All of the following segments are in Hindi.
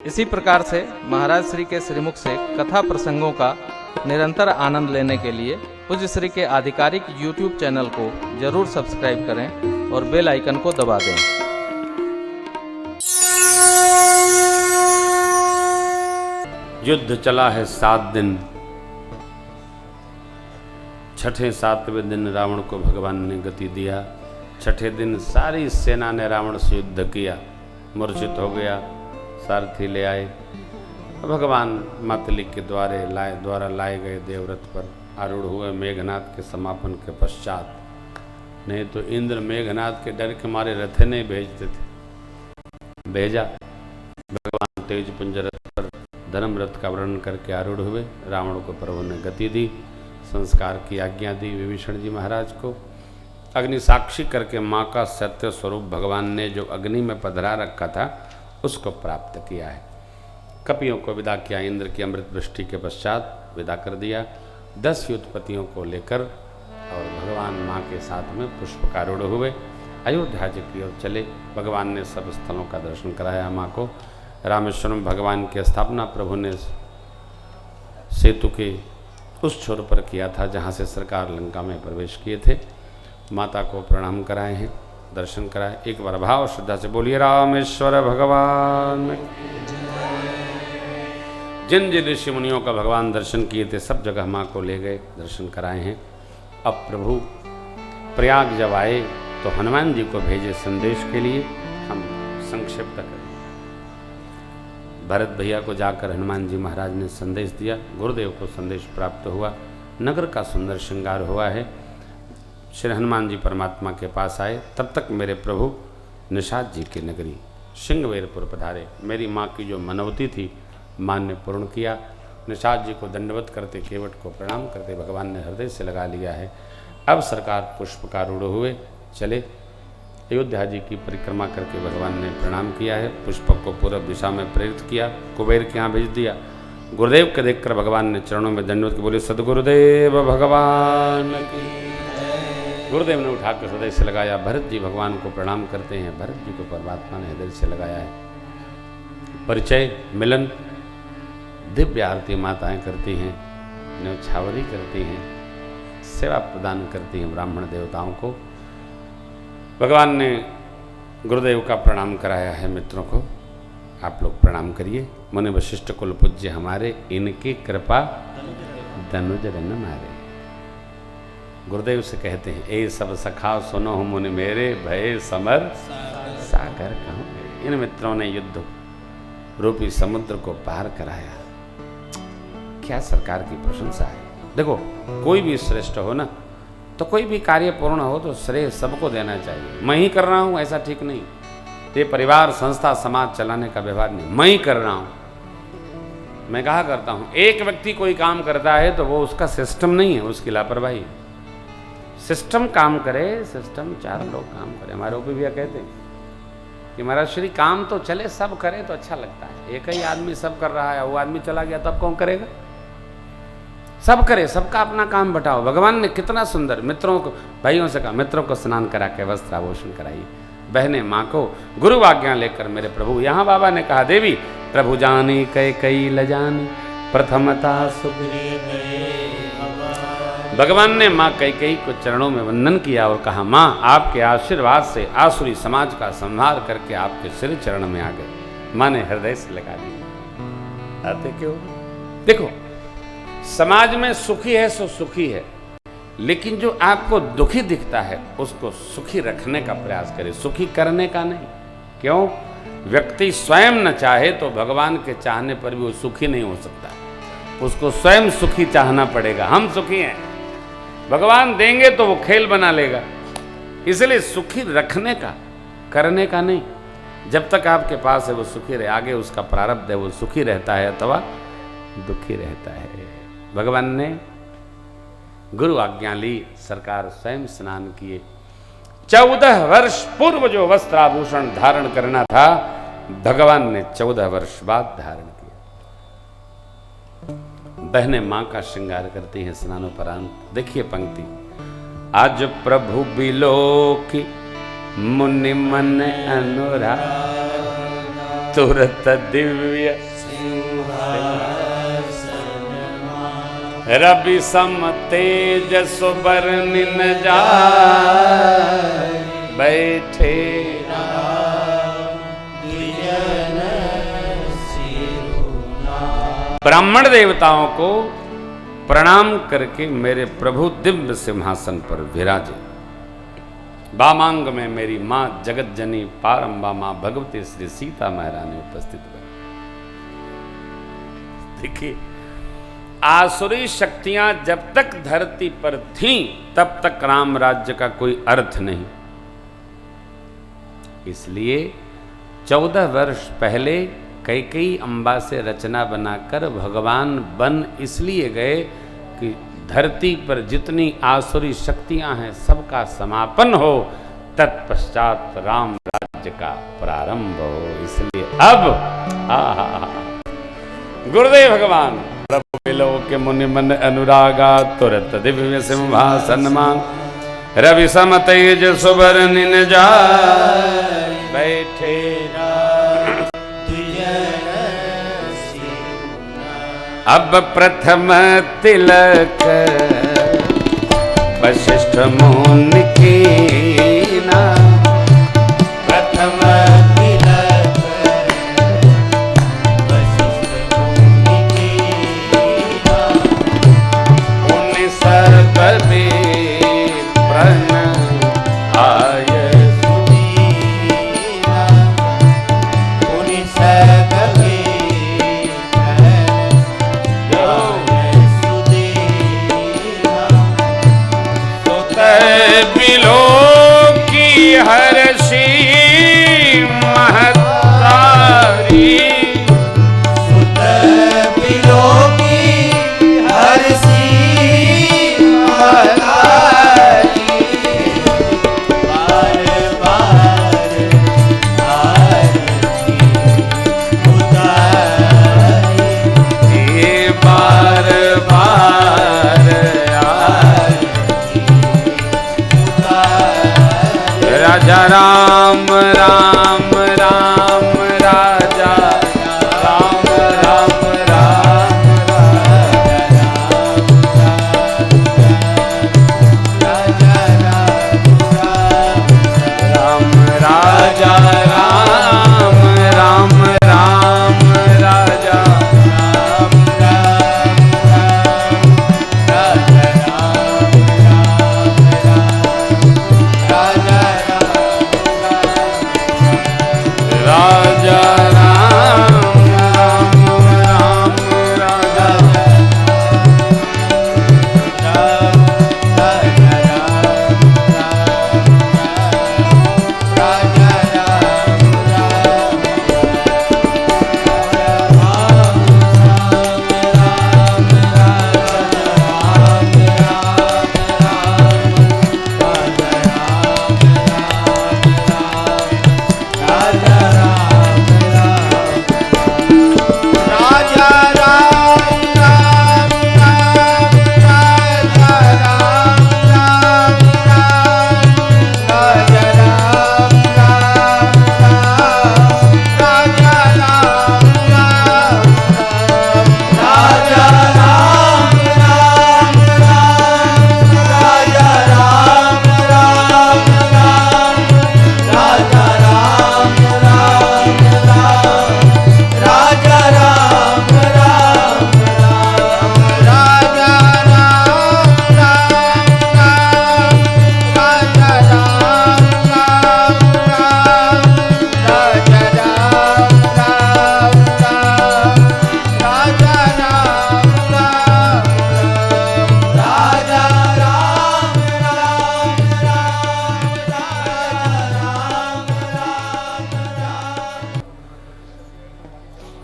इसी प्रकार से महाराज श्री के श्रीमुख से कथा प्रसंगों का निरंतर आनंद लेने के लिए पूज्य श्री के आधिकारिक YouTube चैनल को जरूर सब्सक्राइब करें और बेल आइकन को दबा दें। युद्ध चला है 7 दिन। छठे 7वें दिन रावण को भगवान ने गति दिया। छठे दिन सारी सेना ने रावण से युद्ध किया, मूर्छित हो गया, सारथी ले आए। भगवान मातली के द्वारा लाए गए देवरथ पर आरूढ़ हुए मेघनाद के समापन के पश्चात। नहीं तो इंद्र मेघनाद के डर के मारे रथे नहीं भेजते थे, भेजा। भगवान तेज पुंज रथ पर धर्म रथ का वर्णन करके आरूढ़ हुए। रावण को प्रभु ने गति दी, संस्कार की आज्ञा दी विभीषण जी महाराज को। अग्नि साक्षी करके माँ का सत्य स्वरूप भगवान ने जो अग्नि में पधरा रखा था उसको प्राप्त किया है। कपियों को विदा किया, इंद्र की अमृत वृष्टि के पश्चात विदा कर दिया 10 युद्धपतियों को लेकर, और भगवान माँ के साथ में पुष्पकारूढ़ हुए अयोध्या जी की ओर चले। भगवान ने सब स्थलों का दर्शन कराया माँ को। रामेश्वरम भगवान की स्थापना प्रभु ने सेतु के उस छोर पर किया था जहाँ से सरकार लंका में प्रवेश किए थे। माता को प्रणाम कराए हैं, दर्शन कराए। एक बार भाव श्रद्धा से बोलिए रामेश्वर भगवान। जिन जिन ऋषि मुनियों का भगवान दर्शन किए थे सब जगह माँ को ले गए, दर्शन कराए हैं। अब प्रभु प्रयाग जब आए तो हनुमान जी को भेजे संदेश के लिए। हम संक्षिप्त करें। भरत भैया को जाकर हनुमान जी महाराज ने संदेश दिया। गुरुदेव को संदेश प्राप्त हुआ। नगर का सुंदर श्रृंगार हुआ है। श्री हनुमान जी परमात्मा के पास आए। तब तक मेरे प्रभु निषाद जी की नगरी सिंहवेरपुर पधारे। मेरी माँ की जो मनौती थी माँ ने पूर्ण किया। निषाद जी को दंडवत करते, केवट को प्रणाम करते भगवान ने हृदय से लगा लिया है। अब सरकार पुष्पकारूढ़ हुए चले। अयोध्या जी की परिक्रमा करके भगवान ने प्रणाम किया है। पुष्पक को पूर्व दिशा में प्रेरित किया, कुबेर के यहाँ भेज दिया। गुरुदेव के देखकर भगवान ने चरणों में दंडवत की बोले सदगुरुदेव भगवान की। गुरुदेव ने उठाकर हृदय से लगाया। भरत जी भगवान को प्रणाम करते हैं। भरत जी को परमात्मा ने हृदय से लगाया है। परिचय, मिलन, दिव्य आरती माताएं करती हैं, न्यौछावरी करती हैं, सेवा प्रदान करती हैं ब्राह्मण देवताओं को। भगवान ने गुरुदेव का प्रणाम कराया है। मित्रों को आप लोग प्रणाम करिए। मुनि वशिष्ठ कुल पूज्य हमारे, इनकी कृपा धनुज रन मारे। गुरुदेव से कहते हैं ए सब सखा सुनो मुनि मेरे, भय समर सागर कहूँ। इन मित्रों ने युद्ध रूपी समुद्र को पार कराया। क्या सरकार की प्रशंसा है। देखो कोई भी श्रेष्ठ हो ना, तो कोई भी कार्य पूर्ण हो तो श्रेय सबको देना चाहिए। मैं ही कर रहा हूँ ऐसा ठीक नहीं। ये परिवार, संस्था, समाज चलाने का व्यवहार नहीं। मैं ही कर रहा हूँ। मैं कहा करता हूँ एक व्यक्ति कोई काम करता है तो वो उसका सिस्टम नहीं है, उसकी लापरवाही। सिस्टम काम करे, सिस्टम 4 लोग काम करें। हमारे ओपी भैया कहते हैं कि महाराज श्री काम तो चले, सब करे तो अच्छा लगता है। एक ही आदमी सब कर रहा है, वो आदमी चला गया तब कौन करेगा। सब करे, सबका अपना काम बटाओ। भगवान ने कितना सुंदर मित्रों को, भाइयों से कहा मित्रों को स्नान करा के वस्त्र आभूषण कराइए। बहने माँ को गुरु आज्ञा लेकर मेरे प्रभु। यहाँ बाबा ने कहा देवी प्रभु जानी कई लजानी प्रथमता सुग्रीव। भगवान ने माँ कई को चरणों में वंदन किया और कहा माँ आपके आशीर्वाद से आसुरी समाज का संहार करके आपके श्री चरण में आ गए। माँ ने हृदय से लगा दिया। आते क्यों? देखो समाज में सुखी है सो सुखी है, लेकिन जो आपको दुखी दिखता है उसको सुखी रखने का प्रयास करें, सुखी करने का नहीं। क्यों? व्यक्ति स्वयं न चाहे तो भगवान के चाहने पर भी वो सुखी नहीं हो सकता। उसको स्वयं सुखी चाहना पड़ेगा। हम सुखी हैं, भगवान देंगे तो वो खेल बना लेगा। इसलिए सुखी रखने का, करने का नहीं। जब तक आपके पास है वो सुखी रहे। आगे उसका प्रारब्ध है, वो सुखी रहता है अथवा दुखी रहता है। भगवान ने गुरु आज्ञा ली। सरकार स्वयं स्नान किए। 14 वर्ष पूर्व जो वस्त्र आभूषण धारण करना था भगवान ने 14 वर्ष बाद धारण किया। बहनें मां का श्रृंगार करती हैं स्नानोपरांत। देखिए पंक्ति, आज प्रभु बिलोकी मुनि मन अनुराग तुरत दिव्य रवि सम तेज सुबर्णिन जाय बैठे ब्राह्मण देवताओं को प्रणाम करके मेरे प्रभु दिव्य सिंहासन पर विराजे। वामांग में मेरी मां जगत जनी पारंबा मां भगवती श्री सीता महारानी उपस्थित हुए। देखिए, आसुरी शक्तियां जब तक धरती पर थीं तब तक राम राज्य का कोई अर्थ नहीं। इसलिए 14 वर्ष पहले कैकेयी अम्बा से रचना बनाकर भगवान वन इसलिए गए कि धरती पर जितनी आसुरी शक्तियां हैं सबका समापन हो, तत्पश्चात राम राज्य का प्रारंभ हो। इसलिए अब गुरुदेव भगवान प्रभु मिलो के मुनि मन अनुरागा तुरत दिव्य सिंहासन मांग रवि सम तेज सुबर्णिन जाय बैठे अब प्रथम तिलक वशिष्ठ मुनि कीना प्रथम तिलक वशिष्ठ मुनि कीना उन सर्ववे प्रण आय सुदीना उन सर्ववे बिलो की हर्षी महतारी सुत बिलो की हर्षी महतारी बार बार आरती उतारी ये बार बार राजा राम राम राम राजा राम राम राम राजा राम राजा राम राम राम राजा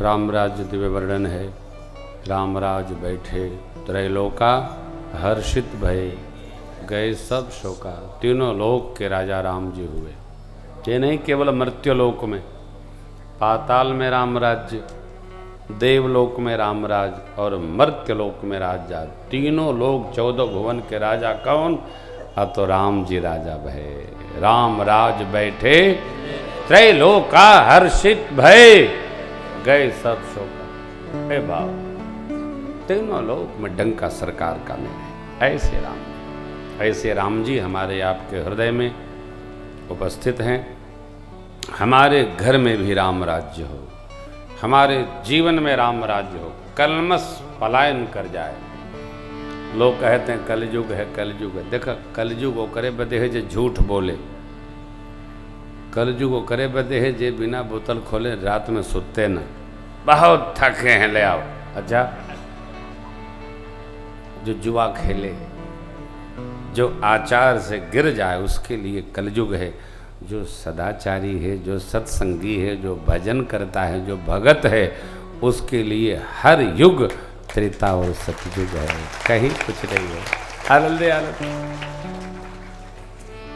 रामराज दिव्य वर्णन है। रामराज बैठे त्रैलोका हर्षित भये गए सब शोका। तीनों लोक के राजा राम जी हुए। ये नहीं केवल मर्त्यलोक में, पाताल में राम राज्य, देवलोक में रामराज और मर्त्यलोक में राजा, तीनों लोग 14 भुवन के राजा कौन? अब तो राम जी राजा भये। राम राज बैठे त्रैलोका हर्षित भये गए सब शोक। हे भाव, तीनों लोक में डंका सरकार का मेरे। ऐसे राम जी हमारे आपके हृदय में उपस्थित हैं। हमारे घर में भी राम राज्य हो, हमारे जीवन में राम राज्य हो, कलमश पलायन कर जाए। लोग कहते हैं कलयुग है, कलयुग है। देखो कलयुग वो करे बदे है जे झूठ बोले, कलयुग वो करे बदे है जे बिना बोतल खोले रात में सुते न। बहुत थके हैं, ले आओ। अच्छा, जो जुआ खेले, जो आचार से गिर जाए, उसके लिए कलयुग है। जो सदाचारी है, जो सत्संगी है, जो भजन करता है, जो भगत है, उसके लिए हर युग त्रेता और सतयुग है, कहीं कुछ नहीं है। आनंदे आनंद।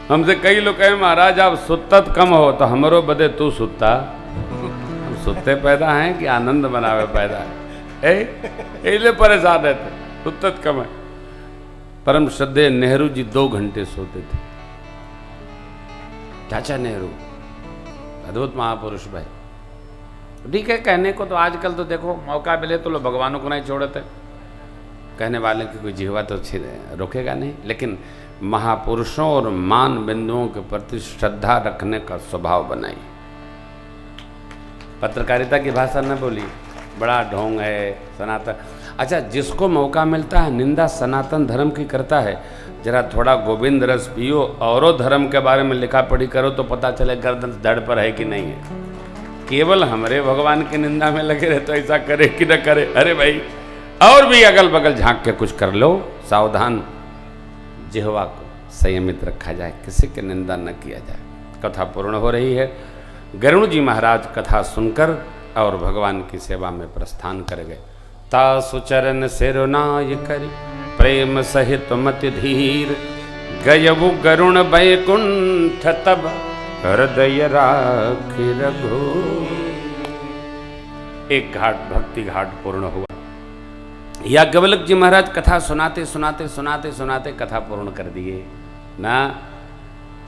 हमसे कई लोग कहे महाराज आप सुत्तत कम हो, तो हमरो बदे तू सुत्ता। हम सुत्ते पैदा हैं कि आनंद बनावे पैदा है? इसलिए परेशान रहते, सुत्तत कम है। परम श्रद्धेय नेहरू जी 2 घंटे सोते थे। चाचा नेहरू अद्भुत महापुरुष भाई। ठीक है, कहने को तो आजकल तो देखो मौका मिले तो लोग भगवानों को नहीं छोड़ते। कहने वाले की कोई जिह्वा तो रोकेगा नहीं, लेकिन महापुरुषों और मान बिंदुओं के प्रति श्रद्धा रखने का स्वभाव बनाइए। पत्रकारिता की भाषा न बोली, बड़ा ढोंग है सनातन। अच्छा, जिसको मौका मिलता है निंदा सनातन धर्म की करता है। जरा थोड़ा गोविंद रस पियो, औरों धर्म के बारे में लिखा पढ़ी करो तो पता चले गर्दन धड़ पर है कि नहीं है। केवल हमारे भगवान की निंदा में लगे रहे तो ऐसा करे कि न करे। अरे भाई, और भी अगल बगल झांक के कुछ कर लो। सावधान, जिह्वा को संयमित रखा जाए, किसी की निंदा न किया जाए। कथा पूर्ण हो रही है। गरुड़ जी महाराज कथा सुनकर और भगवान की सेवा में प्रस्थान कर गए। तासु चरण सिरुनाय करि प्रेम सहित मति धीर, गयबु गरुण बैकुंठ तब हृदय राखि रघु। एक घाट भक्ति घाट पूर्ण हुआ। याज्ञवल्क्य जी महाराज कथा सुनाते सुनाते सुनाते सुनाते कथा पूर्ण कर दिए ना।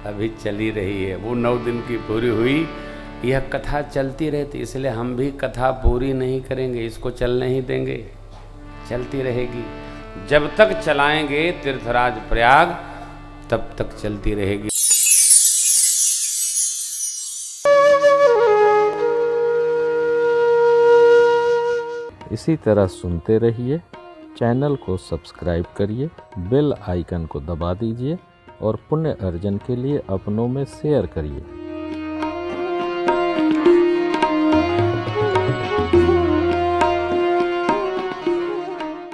अभी चली रही है, वो 9 दिन की पूरी हुई। यह कथा चलती रहती, इसलिए हम भी कथा पूरी नहीं करेंगे, इसको चलने ही देंगे, चलती रहेगी। जब तक चलाएंगे तीर्थराज प्रयाग, तब तक चलती रहेगी। इसी तरह सुनते रहिए। चैनल को सब्सक्राइब करिए, बेल आइकन को दबा दीजिए और पुण्य अर्जन के लिए अपनों में शेयर करिए।